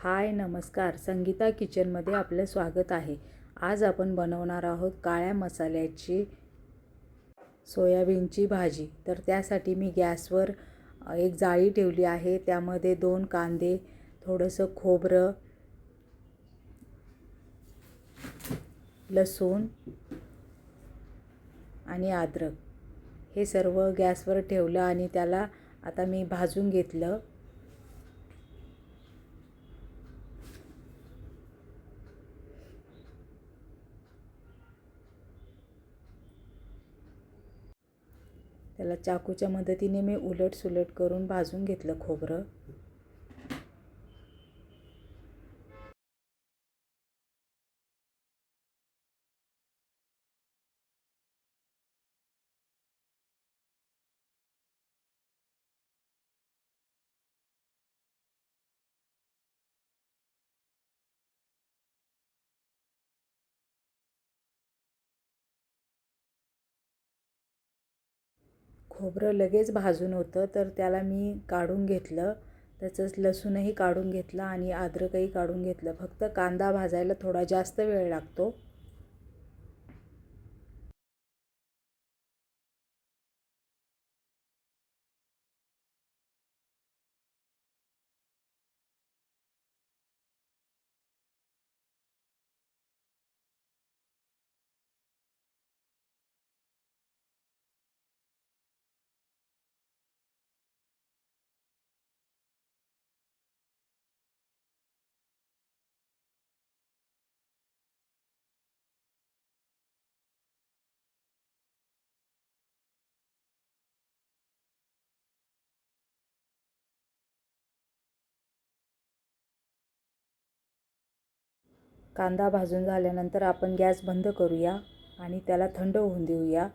हाय नमस्कार, संगीता किचनमध्ये आपलं स्वागत आहे। आज आपण बनवणार आहोत काळ्या मसाल्याची सोयाबीनची भाजी। तर त्यासाठी मी गॅसवर एक जाळी ठेवली आहे। त्यामध्ये 2 कांदे, थोडंसं खोबरं, लसूण आणि अद्रक हे सर्व गॅसवर ठेवलं आणि त्याला आता मी भाजून घेतलं। त्याला चाकूच्या मदतीने मी उलट-सुलट करून भाजून घेतलं खोबरं। खोबरं लगेच भाजून होतं, तर त्याला मी काढून घेतलं। त्याचंच लसूणही काढून घेतला आणि अद्रकही काढून घेतलं। फक्त कांदा भाजायला थोडा जास्त वेळ लागतो। कांदा भाजून झाल्यानंतर आपण गॅस बंद करूया आणि त्याला थंड होऊन देऊया।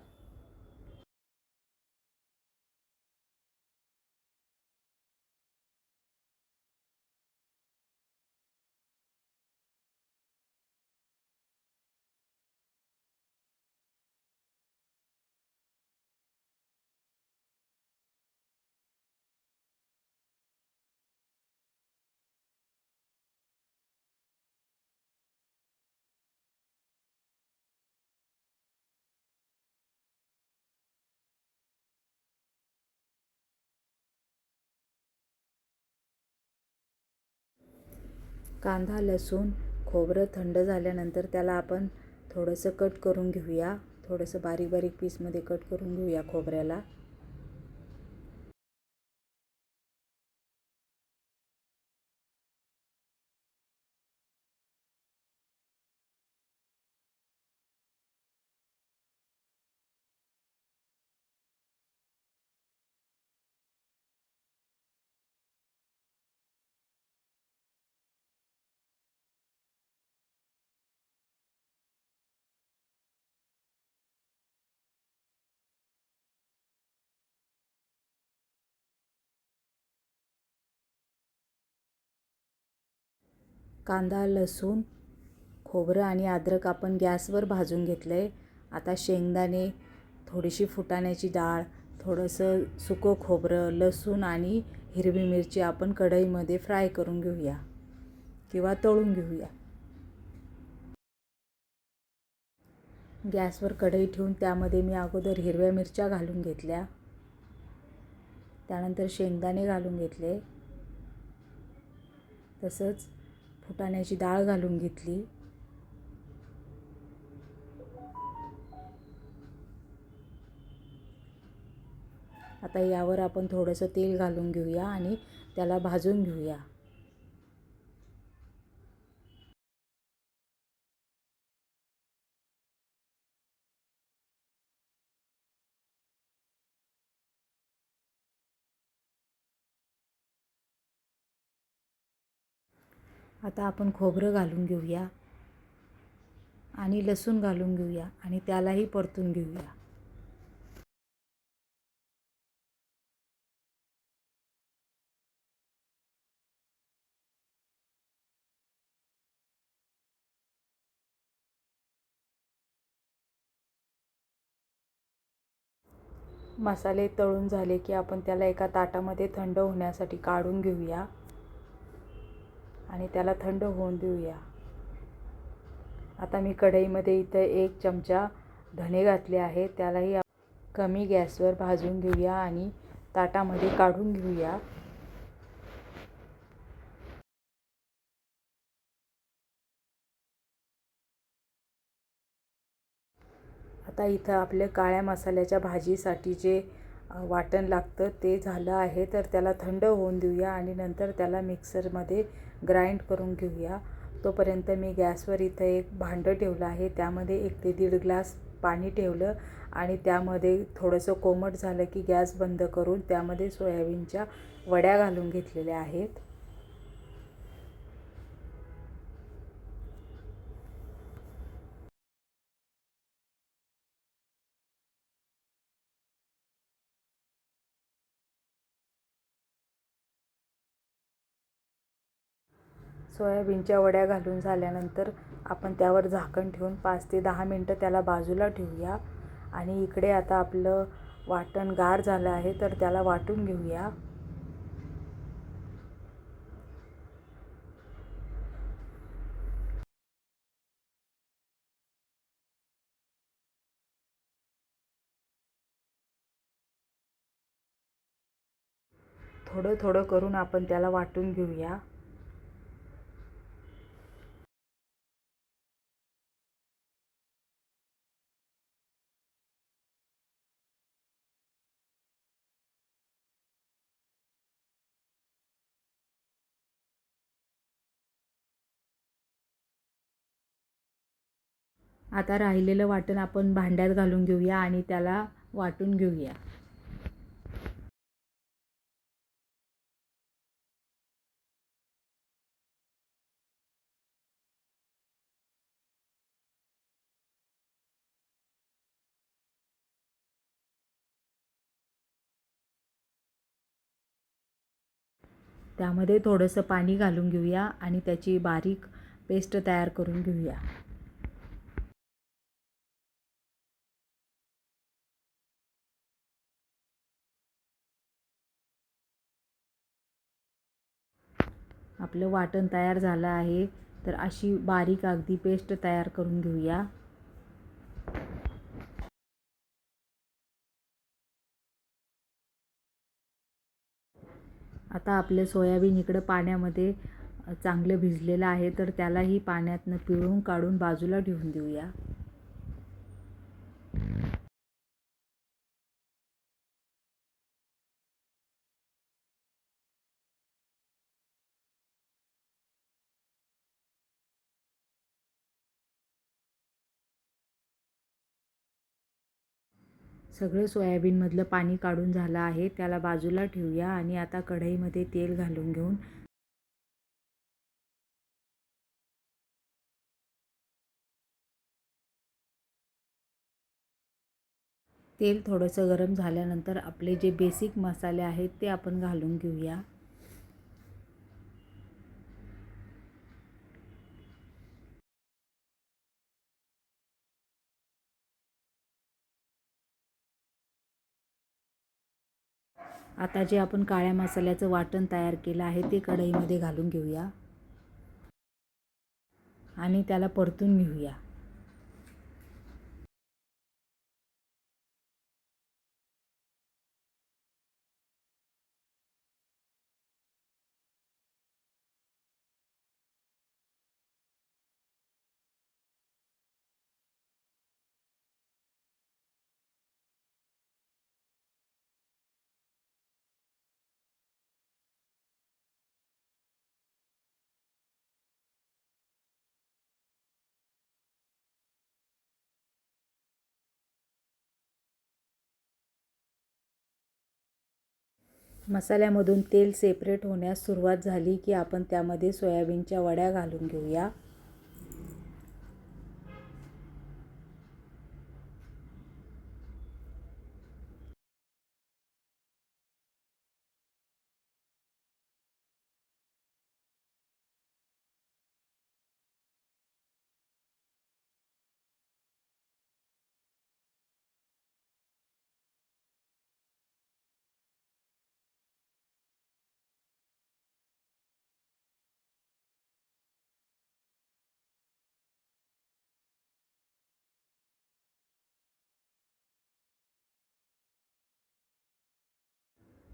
कांदा, लसूण, खोबरं थंड झाल्यानंतर त्याला आपण थोडंसं कट करून घेऊया। थोडंसं बारीक बारीक पीसमध्ये कट करून घेऊया खोबऱ्याला। कांदा, लसूण, खोबरं आणि अद्रक आपण गॅसवर भाजून घेतलंय। आता शेंगदाणे, थोडीशी फुटाण्याची डाळ, थोडंसं सुकं खोबरं, लसूण आणि हिरवी मिरची आपण कढईमध्ये फ्राय करून घेऊया किंवा तळून घेऊया। गॅसवर कढई ठेवून त्यामध्ये मी अगोदर हिरव्या मिरच्या घालून घेतल्या, त्यानंतर शेंगदाणे घालून घेतले, तसंच फुटाण्याची डाळ घालून घेतली। आता यावर आपण थोडंसं तेल घालून घेऊया आणि त्याला भाजून घेऊया। आता आपण खोबरं घालून घेऊया आणि लसूण घालून घेऊया आणि त्यालाही परतून घेऊया। मसाले तळून झाले की आपण त्याला एका ताटामध्ये थंड होण्यासाठी काढून घेऊया आणि त्याला थंड होऊन देऊया. आता मी कढईमध्ये इथं 1 चमचा धणे घातले आहे. त्यालाही कमी गॅसवर भाजून घेऊया आणि ताटामध्ये काढून घेऊया. आता इथं आपल्या काळ्या मसाल्याच्या भाजीसाठी जे वाटण लागतं ते झालं आहे. तर त्याला थंड होऊन देऊया आणि नंतर त्याला मिक्सरमध्ये ग्राइंड करून घेऊया. तोपर्यंत मी गॅसवर इथं एक भांडं ठेवलं आहे. त्यामध्ये 1 ते 1.5 ग्लास पाणी ठेवलं आणि त्यामध्ये थोडंसं कोमट झालं की गॅस बंद करून त्यामध्ये सोयाबीनच्या वड्या घालून घेतलेल्या आहेत. सोयाबीनच्या वड्या घालून झाल्यानंतर आपण त्यावर झाकण ठेवून 5 ते 10 मिनटं त्याला बाजूला ठेवूया. आणि इकडे आता आपलं वाटण गार झालं आहे तर त्याला वाटून घेऊया. थोडं थोडं करून आपण त्याला वाटून घेऊया. आता राहिलेलं वाटण आपण भांड्यात घालून घेऊया आणि त्याला वाटून घेऊया. त्यामध्ये थोडंसं पाणी घालून घेऊया आणि त्याची बारीक पेस्ट तयार करून घेऊया. आपलं वाटण तयार झालं आहे. तर अशी बारीक अगदी पेस्ट तयार करून घेऊया. आता आपलं सोयाबीन इकडं पाण्यामध्ये चांगलं भिजलेलं आहे. तर त्यालाही पाण्यातनं पिळून काढून बाजूला ठेवून देऊया. सगळं सोयाबीनमधलं पाणी काढून झालं आहे. त्याला बाजूला ठेवूया आणि आता कढईमध्ये तेल घालून घेऊन तेल थोडंसं गरम झाल्यानंतर आपले जे बेसिक मसाले आहेत ते आपण घालून घेऊया. आता जे आपण काळ्या मसाल्याचं वाटण तयार केलं आहे ते कढईमध्ये घालून घेऊया आणि त्याला परतून घेऊया. मसाल्यामधून तेल सेपरेट होण्यास सुरुवात झाली की आपण त्यामध्ये सोयाबीनच्या वड्या घालून घेऊया.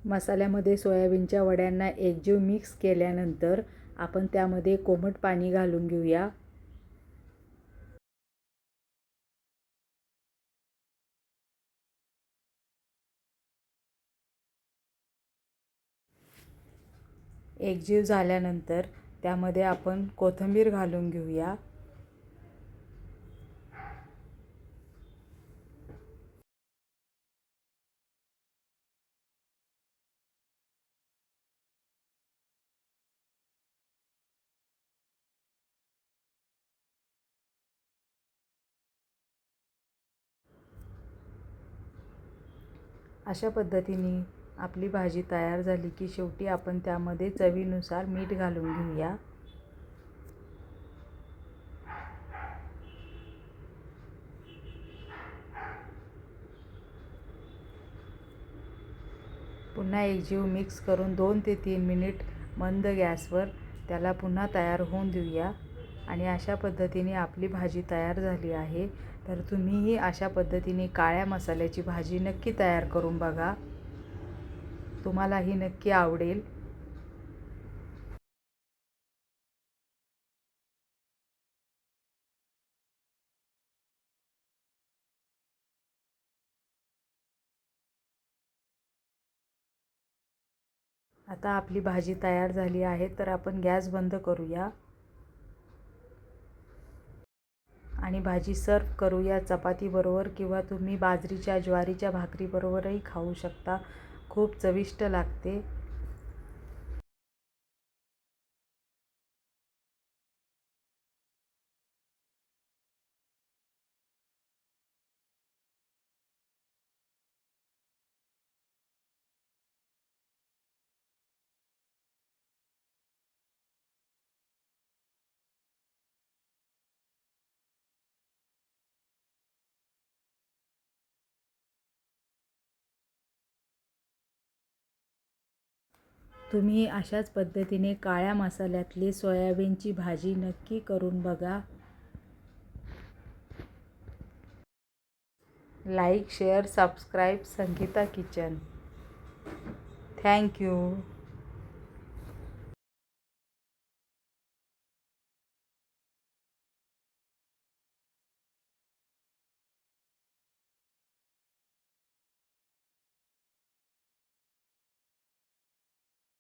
मसाल्यामध्ये सोयाबीनच्या वड्यांना एकजीव मिक्स केल्यानंतर आपण त्यामध्ये कोमट पाणी घालून घेऊया. एकजीव झाल्यानंतर त्यामध्ये आपण कोथिंबीर घालून घेऊया. अशा पद्धतीने आपली भाजी तयार झाली की शेवटी आपण त्यामध्ये चवीनुसार मीठ घालून घेऊया. पुन्हा एकजीव मिक्स करून 2 ते 3 मिनिट मंद गॅसवर त्याला पुन्हा तयार होऊन देऊया. आणि अशा पद्धतीने आपली भाजी तयार झाली आहे. तर तुम्हीही अशा पद्धतीने काळ्या मसाल्याची भाजी नक्की तयार करून बघा. तुम्हालाही नक्की आवडेल. आता आपली भाजी तयार झाली आहे, तर आपण गॅस बंद करूया आणि भाजी सर्व करूया चपातीबरोबर किंवा तुम्ही बाजरीच्या ज्वारीच्या भाकरीबरोबरही खाऊ शकता. खूप चविष्ट लागते. तुम्ही अशाच पद्धतीने काळ्या मसाल्यातली सोयाबीनची भाजी नक्की करून बघा. Like, share, subscribe Sangeeta kitchen. Thank you.